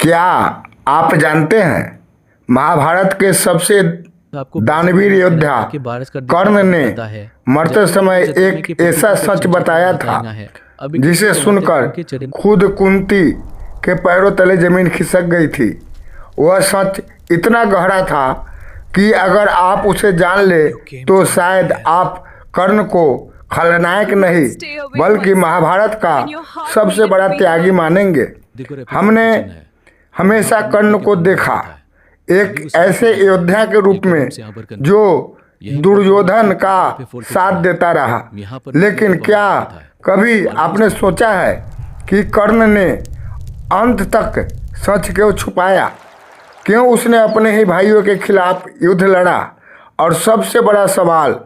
क्या आप जानते हैं महाभारत के सबसे दानवीर योद्धा कर्ण ने मरते समय एक ऐसा सच बताया था जिसे सुनकर खुद कुंती के पैरों तले जमीन खिसक गई थी। वह सच इतना गहरा था कि अगर आप उसे जान ले तो शायद आप कर्ण को खलनायक नहीं बल्कि महाभारत का सबसे बड़ा त्यागी मानेंगे। हमने हमेशा कर्ण को देखा एक ऐसे योद्धा के रूप में जो दुर्योधन का साथ देता रहा, लेकिन क्या कभी आपने सोचा है कि कर्ण ने अंत तक सच क्यों छुपाया? क्यों उसने अपने ही भाइयों के खिलाफ युद्ध लड़ा? और सबसे बड़ा सवाल,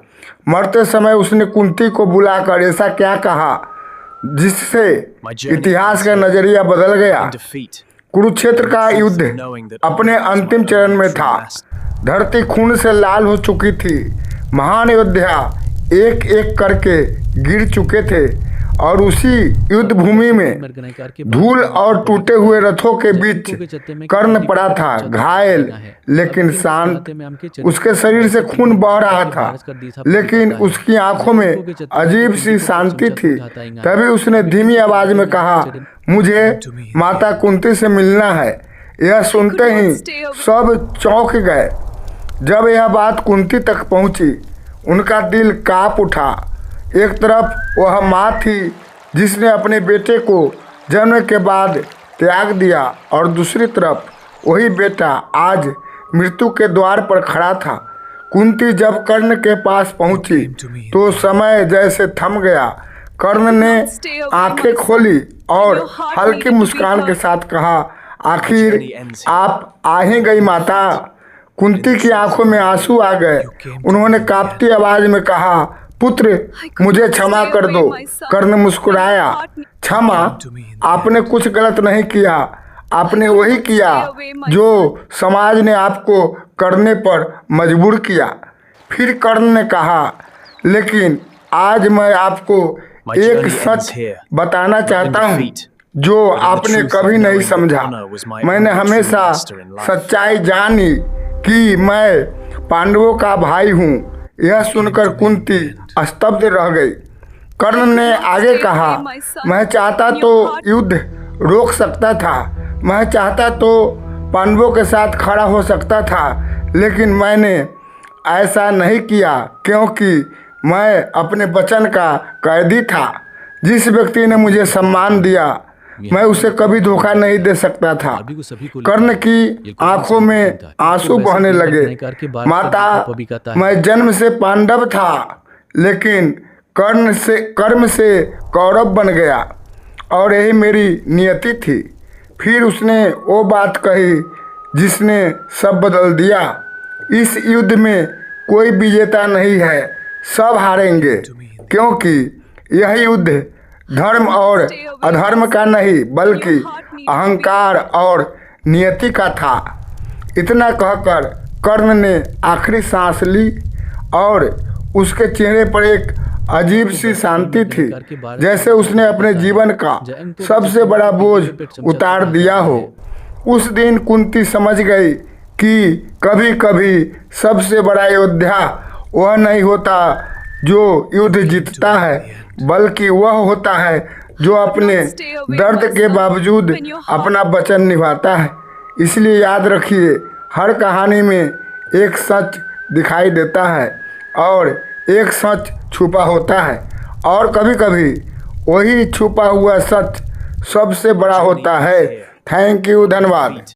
मरते समय उसने कुंती को बुलाकर ऐसा क्या कहा जिससे इतिहास का नजरिया बदल गया? कुरुक्षेत्र का युद्ध अपने अंतिम चरण में था। धरती खून से लाल हो चुकी थी। महान योद्धा एक एक करके गिर चुके थे और उसी युद्ध भूमि में धूल और टूटे हुए रथों के बीच कर्ण पड़ा था, घायल लेकिन शांत। उसके शरीर से खून बह रहा था, लेकिन उसकी आंखों में अजीब सी शांति थी। तभी उसने धीमी आवाज में कहा, मुझे माता कुंती से मिलना है। यह सुनते ही सब चौंक गए। जब यह बात कुंती तक पहुंची, उनका दिल कांप उठा। एक तरफ वह माँ थी जिसने अपने बेटे को जन्म के बाद त्याग दिया और दूसरी तरफ वही बेटा आज मृत्यु के द्वार पर खड़ा था। कुंती जब कर्ण के पास पहुंची तो समय जैसे थम गया। कर्ण ने आंखें खोली और हल्की मुस्कान के साथ कहा, आखिर आप आ ही गई माता। कुंती की आंखों में आंसू आ गए। उन्होंने कांपती आवाज में कहा, पुत्र मुझे क्षमा कर दो। कर्ण मुस्कुराया, क्षमा? आपने कुछ गलत नहीं किया। आपने वही किया जो समाज ने आपको करने पर मजबूर किया। फिर कर्ण ने कहा, लेकिन आज मैं आपको एक सच बताना चाहता हूँ जो आपने कभी नहीं समझा। मैंने हमेशा सच्चाई जानी कि मैं पांडवों का भाई हूँ। यह सुनकर कुंती स्तब्ध रह गई। कर्ण ने आगे कहा, मैं चाहता तो युद्ध रोक सकता था, मैं चाहता तो पांडवों के साथ खड़ा हो सकता था, लेकिन मैंने ऐसा नहीं किया क्योंकि मैं अपने वचन का कैदी था। जिस व्यक्ति ने मुझे सम्मान दिया, मैं उसे कभी धोखा नहीं दे सकता था। कर्ण की आंखों में आंसू बहने लगे। माता, मैं जन्म से पांडव था, लेकिन कर्म से कौरव बन गया और यही मेरी नियति थी। फिर उसने वो बात कही जिसने सब बदल दिया। इस युद्ध में कोई विजेता नहीं है, सब हारेंगे, क्योंकि यह युद्ध धर्म और अधर्म का नहीं बल्कि अहंकार और नियति का था। इतना कहकर कर्ण ने आखिरी सांस ली और उसके चेहरे पर एक अजीब सी शांति थी, जैसे उसने अपने जीवन का सबसे बड़ा बोझ उतार दिया हो। उस दिन कुंती समझ गई कि कभी कभी सबसे बड़ा योद्धा वह नहीं होता जो युद्ध जीतता है, बल्कि वह होता है जो अपने दर्द के बावजूद अपना वचन निभाता है। इसलिए याद रखिए, हर कहानी में एक सच दिखाई देता है और एक सच छुपा होता है, और कभी कभी वही छुपा हुआ सच सबसे बड़ा होता है। थैंक यू, धन्यवाद।